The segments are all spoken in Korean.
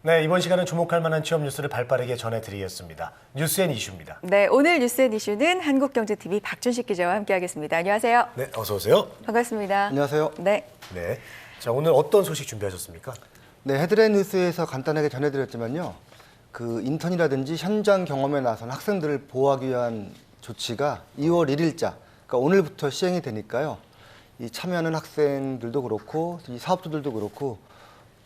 네, 이번 시간은 주목할 만한 취업 뉴스를 발빠르게 전해드리겠습니다. 뉴스앤 이슈입니다. 네, 오늘 뉴스앤 이슈는 한국경제TV 박준식 기자와 함께하겠습니다. 안녕하세요. 네, 어서 오세요. 반갑습니다. 안녕하세요. 네. 네, 자 오늘 어떤 소식 준비하셨습니까? 네, 헤드라인 뉴스에서 간단하게 전해드렸지만요. 그 인턴이라든지 현장 경험에 나선 학생들을 보호하기 위한 조치가 2월 1일자, 그러니까 오늘부터 시행이 되니까요. 이 참여하는 학생들도 그렇고 이 사업주들도 그렇고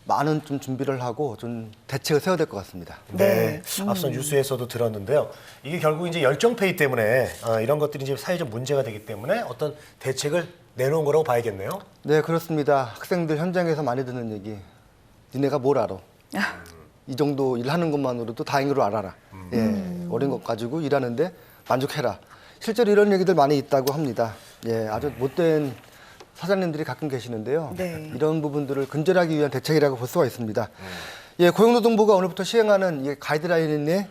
많은 좀 준비를 하고 좀 대책을 세워야 될 것 같습니다. 네, 앞서 뉴스에서도 들었는데요. 이게 결국 이제 열정페이 때문에 이런 것들이 이제 사회적 문제가 되기 때문에 어떤 대책을 내놓은 거라고 봐야겠네요. 네, 그렇습니다. 학생들 현장에서 많이 듣는 얘기. 니네가 뭘 알아? 이 정도 일하는 것만으로도 다행으로 알아라. 예, 어린 것 가지고 일하는데 만족해라. 실제로 이런 얘기들 많이 있다고 합니다. 예, 아주 못된 사장님들이 가끔 계시는데요. 네. 이런 부분들을 근절하기 위한 대책이라고 볼 수가 있습니다. 예, 고용노동부가 오늘부터 시행하는 이 가이드라인의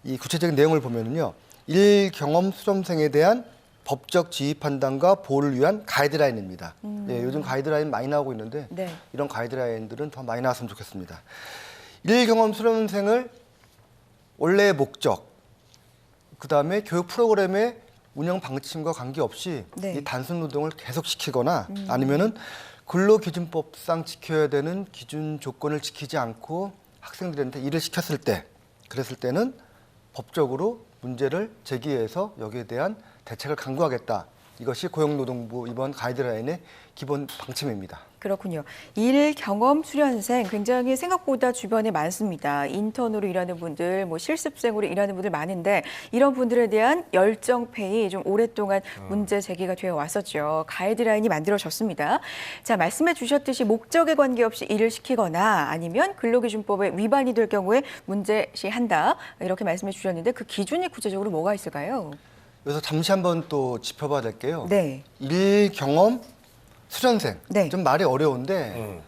이 구체적인 내용을 보면요, 일 경험 수험생에 대한 법적 지위 판단과 보호를 위한 가이드라인입니다. 예, 요즘 가이드라인 많이 나오고 있는데 네. 이런 가이드라인들은 더 많이 나왔으면 좋겠습니다. 일 경험 수험생을 원래의 목적, 그 다음에 교육 프로그램의 운영 방침과 관계없이 네. 이 단순 노동을 계속시키거나 아니면은 근로기준법상 지켜야 되는 기준 조건을 지키지 않고 학생들한테 일을 시켰을 때, 그랬을 때는 법적으로 문제를 제기해서 여기에 대한 대책을 강구하겠다. 이것이 고용노동부 이번 가이드라인의 기본 방침입니다. 그렇군요. 일 경험 수련생 굉장히 생각보다 주변에 많습니다. 인턴으로 일하는 분들, 뭐 실습생으로 일하는 분들 많은데 이런 분들에 대한 열정페이 좀 오랫동안 문제 제기가 되어 왔었죠. 가이드라인이 만들어졌습니다. 자, 말씀해 주셨듯이 목적에 관계없이 일을 시키거나 아니면 근로기준법에 위반이 될 경우에 문제시한다. 이렇게 말씀해 주셨는데 그 기준이 구체적으로 뭐가 있을까요? 그래서 잠시 한번 또 짚어봐야 될 게요. 네. 일 경험 수련생. 네. 좀 말이 어려운데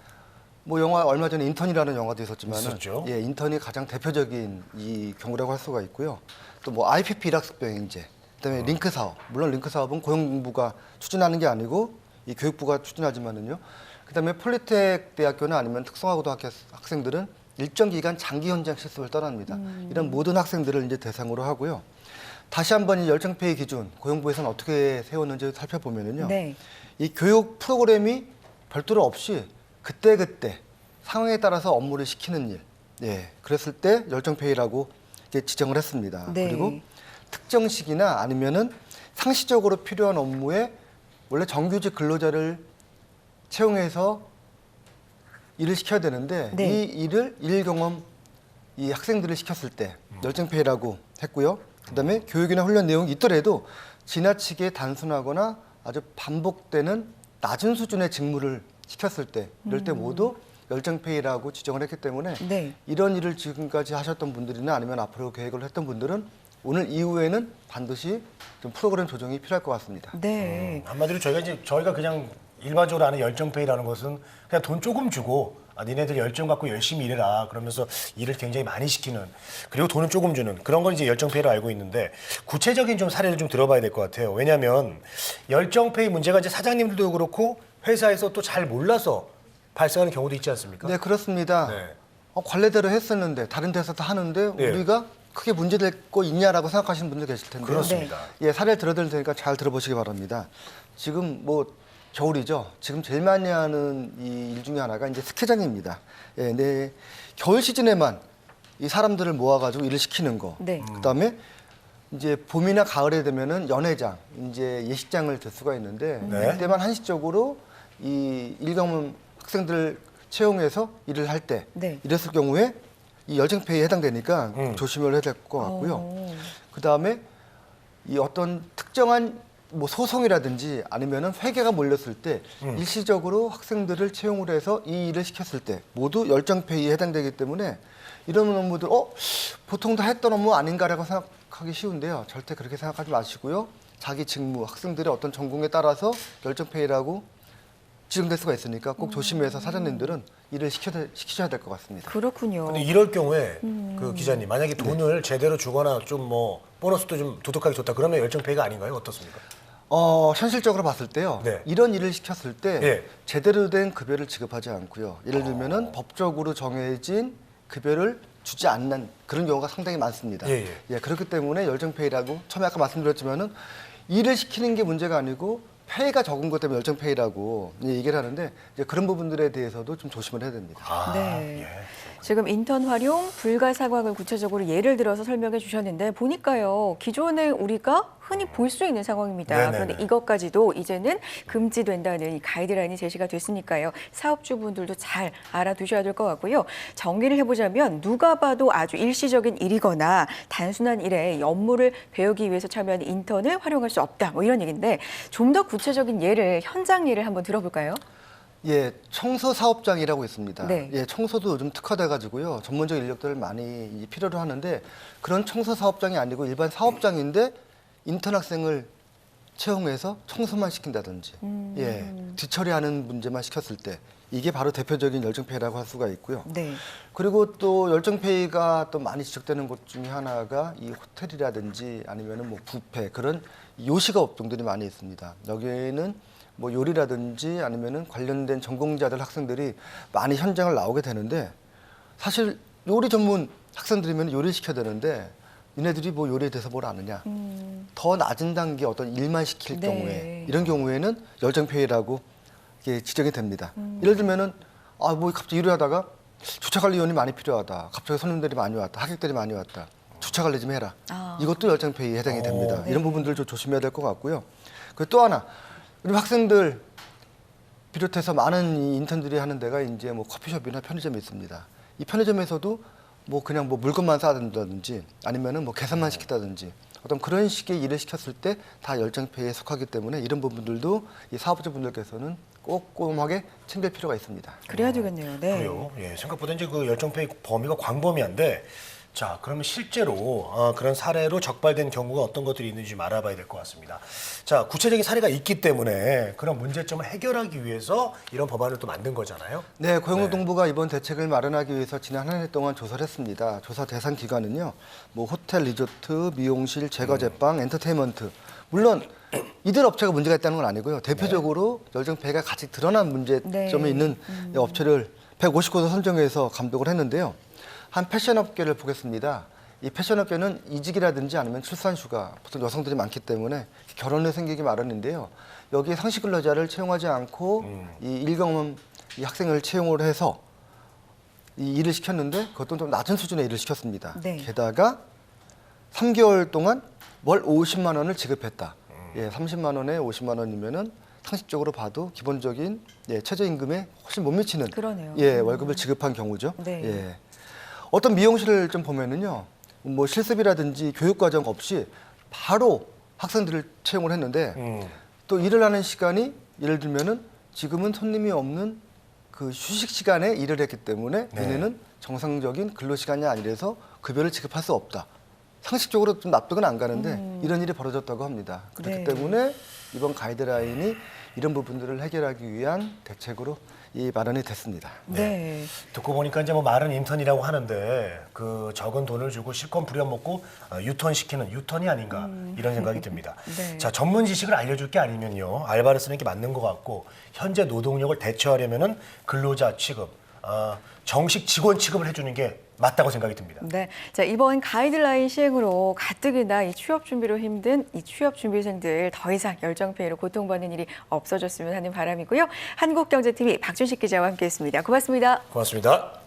뭐 영화 얼마 전에 인턴이라는 영화도 있었지만 있었죠. 예, 인턴이 가장 대표적인 이 경우라고 할 수가 있고요. 또 뭐 IPP 일학습병행제, 그다음에 링크 사업. 물론 링크 사업은 고용부가 추진하는 게 아니고 이 교육부가 추진하지만은요. 그다음에 폴리텍 대학교나 아니면 특성화고등학교 학생들은 일정 기간 장기 현장 실습을 떠납니다. 이런 모든 학생들을 이제 대상으로 하고요. 다시 한번 이 열정페이 기준 고용부에서는 어떻게 세웠는지 살펴보면은요. 네. 이 교육 프로그램이 별도로 없이 그때그때 상황에 따라서 업무를 시키는 일. 예. 그랬을 때 열정페이라고 이제 지정을 했습니다. 네. 그리고 특정 시기나 아니면은 상시적으로 필요한 업무에 원래 정규직 근로자를 채용해서 일을 시켜야 되는데 네. 이 일을 일 경험 이 학생들을 시켰을 때 열정페이라고 했고요. 그다음에 교육이나 훈련 내용이 있더라도 지나치게 단순하거나 아주 반복되는 낮은 수준의 직무를 시켰을 때 이럴 때 모두 열정페이라고 지정을 했기 때문에 네. 이런 일을 지금까지 하셨던 분들이나 아니면 앞으로 계획을 했던 분들은 오늘 이후에는 반드시 좀 프로그램 조정이 필요할 것 같습니다. 네. 한마디로 저희가 그냥 일반적으로 아는 열정페이라는 것은 그냥 돈 조금 주고 니네들 열정 갖고 열심히 일해라 그러면서 일을 굉장히 많이 시키는, 그리고 돈은 조금 주는 그런 건 이제 열정페이로 알고 있는데 구체적인 좀 사례를 좀 들어봐야 될 것 같아요. 왜냐하면 열정페이 문제가 이제 사장님들도 그렇고 회사에서 또 잘 몰라서 발생하는 경우도 있지 않습니까? 네, 그렇습니다. 네. 관례대로 했었는데 다른 데서도 하는데 네. 우리가 크게 문제될 거 있냐라고 생각하시는 분들 계실 텐데 그렇습니다. 예, 사례를 들어드릴 테니까 잘 들어보시기 바랍니다. 지금 뭐 겨울이죠. 지금 제일 많이 하는 이 일 중에 하나가 이제 스키장입니다. 예, 네, 겨울 시즌에만 이 사람들을 모아가지고 일을 시키는 거. 네. 그다음에 이제 봄이나 가을에 되면은 연회장, 이제 예식장을 들 수가 있는데 네. 그때만 한시적으로 이 일경험 학생들 채용해서 일을 할 때 네. 이랬을 경우에 이 열정페이에 해당되니까 조심을 해야 될 것 같고요. 그다음에 이 어떤 특정한 뭐 소송이라든지 아니면은 회계가 몰렸을 때 일시적으로 학생들을 채용을 해서 이 일을 시켰을 때 모두 열정페이에 해당되기 때문에 이런 업무들 보통 다 했던 업무 아닌가라고 생각하기 쉬운데요. 절대 그렇게 생각하지 마시고요. 자기 직무, 학생들의 어떤 전공에 따라서 열정페이라고 지정될 수가 있으니까 꼭 조심해서 사장님들은 일을 시키셔야 될 것 같습니다. 그렇군요. 근데 이럴 경우에 그 기자님 만약에 돈을 제대로 주거나 좀 뭐 보너스도 좀 두둑하게 줬다 그러면 열정페이가 아닌가요? 어떻습니까? 현실적으로 봤을 때요. 네. 이런 일을 시켰을 때 예. 제대로 된 급여를 지급하지 않고요. 예를 들면은 법적으로 정해진 급여를 주지 않는 그런 경우가 상당히 많습니다. 예, 예. 그렇기 때문에 열정페이라고 처음에 아까 말씀드렸지만은 일을 시키는 게 문제가 아니고 페이가 적은 것 때문에 열정페이라고 얘기를 하는데 이제 그런 부분들에 대해서도 좀 조심을 해야 됩니다. 아, 네. 예. 지금 인턴 활용 불가 상황을 구체적으로 예를 들어서 설명해 주셨는데 보니까요. 기존에 우리가 흔히 볼 수 있는 상황입니다. 네네네. 그런데 이것까지도 이제는 금지된다는 이 가이드라인이 제시가 됐으니까요. 사업주분들도 잘 알아두셔야 될 것 같고요. 정리를 해보자면 누가 봐도 아주 일시적인 일이거나 단순한 일에 업무를 배우기 위해서 참여하는 인턴을 활용할 수 없다. 뭐 이런 얘기인데 좀 더 구체적인 예를 현장 예를 한번 들어볼까요? 청소 사업장이라고 있습니다. 네. 청소도 요즘 특화돼가지고요. 전문적 인력들을 많이 필요로 하는데 그런 청소 사업장이 아니고 일반 사업장인데 인턴 학생을 채용해서 청소만 시킨다든지, 뒤처리하는 문제만 시켰을 때 이게 바로 대표적인 열정페이라고 할 수가 있고요. 네. 그리고 또 열정페이가 또 많이 지적되는 것 중에 하나가 이 호텔이라든지 아니면은 뭐 뷔페 그런 요식업 업종들이 많이 있습니다. 여기에는 뭐 요리라든지 아니면은 관련된 전공자들 학생들이 많이 현장을 나오게 되는데 사실 요리 전문 학생들이면 요리를 시켜야 되는데 니네들이 뭐 요리에 대해서 뭘 아느냐. 더 낮은 단계 어떤 일만 시킬 네. 경우에 이런 경우에는 열정페이라고 이게 지적이 됩니다. 예를 들면은 뭐 갑자기 일을 하다가 주차관리원이 많이 필요하다. 갑자기 손님들이 많이 왔다. 하객들이 많이 왔다. 주차관리 좀 해라. 이것도 열정페이에 해당이 됩니다. 네. 이런 부분들 좀 조심해야 될 것 같고요. 그리고 또 하나 우리 학생들 비롯해서 많은 이 인턴들이 하는 데가 이제 뭐 커피숍이나 편의점이 있습니다. 이 편의점에서도 뭐 그냥 뭐 물건만 싸든다든지 아니면은 뭐 계산만 시키다든지 어떤 그런 식의 일을 시켰을 때 다 열정페이에 속하기 때문에 이런 부분들도 이 사업자분들께서는 꼼꼼하게 챙길 필요가 있습니다. 그래야 되겠네요. 네. 그래요. 예, 생각보다 이제 그 열정페이 범위가 광범위한데, 자, 그러면 실제로 그런 사례로 적발된 경우가 어떤 것들이 있는지 좀 알아봐야 될 것 같습니다. 자, 구체적인 사례가 있기 때문에 그런 문제점을 해결하기 위해서 이런 법안을 또 만든 거잖아요. 네, 고용노동부가 이번 대책을 마련하기 위해서 지난 한 해 동안 조사를 했습니다. 조사 대상 기관은요, 뭐 호텔, 리조트, 미용실, 제과제빵, 엔터테인먼트. 물론 이들 업체가 문제가 있다는 건 아니고요. 대표적으로 열정페이가 같이 드러난 문제점이 있는 업체를 150곳을 선정해서 감독을 했는데요. 한 패션업계를 보겠습니다. 이 패션업계는 이직이라든지 아니면 출산휴가, 보통 여성들이 많기 때문에 결혼을 생기기 마련인데요. 여기에 상시근로자를 채용하지 않고 이 일경험 이 학생을 채용을 해서 이 일을 시켰는데 그것도 좀 낮은 수준의 일을 시켰습니다. 네. 게다가 3개월 동안 월 50만 원을 지급했다. 30만 원에 50만 원이면은 상식적으로 봐도 기본적인 최저임금에 훨씬 못 미치는 그러네요. 월급을 지급한 경우죠. 네. 어떤 미용실을 좀 보면은요, 뭐 실습이라든지 교육 과정 없이 바로 학생들을 채용을 했는데 또 일을 하는 시간이 예를 들면은 지금은 손님이 없는 그 휴식 시간에 일을 했기 때문에 얘네는 정상적인 근로 시간이 아니라서 급여를 지급할 수 없다. 상식적으로 좀 납득은 안 가는데 이런 일이 벌어졌다고 합니다. 그렇기 네. 때문에 이번 가이드라인이 이런 부분들을 해결하기 위한 대책으로 마련이 됐습니다. 네. 듣고 보니까 이제 뭐 말은 인턴이라고 하는데 그 적은 돈을 주고 실컷 부려먹고 유턴시키는 유턴이 아닌가 이런 생각이 듭니다. 네. 자, 전문 지식을 알려줄 게 아니면요, 알바를 쓰는 게 맞는 것 같고, 현재 노동력을 대체하려면은 근로자 취급, 정식 직원 취급을 해주는 게 맞다고 생각이 듭니다. 네. 자, 이번 가이드라인 시행으로 가뜩이나 이 취업 준비로 힘든 이 취업 준비생들 더 이상 열정페이로 고통받는 일이 없어졌으면 하는 바람이고요. 한국경제TV 박준식 기자와 함께했습니다. 고맙습니다. 고맙습니다.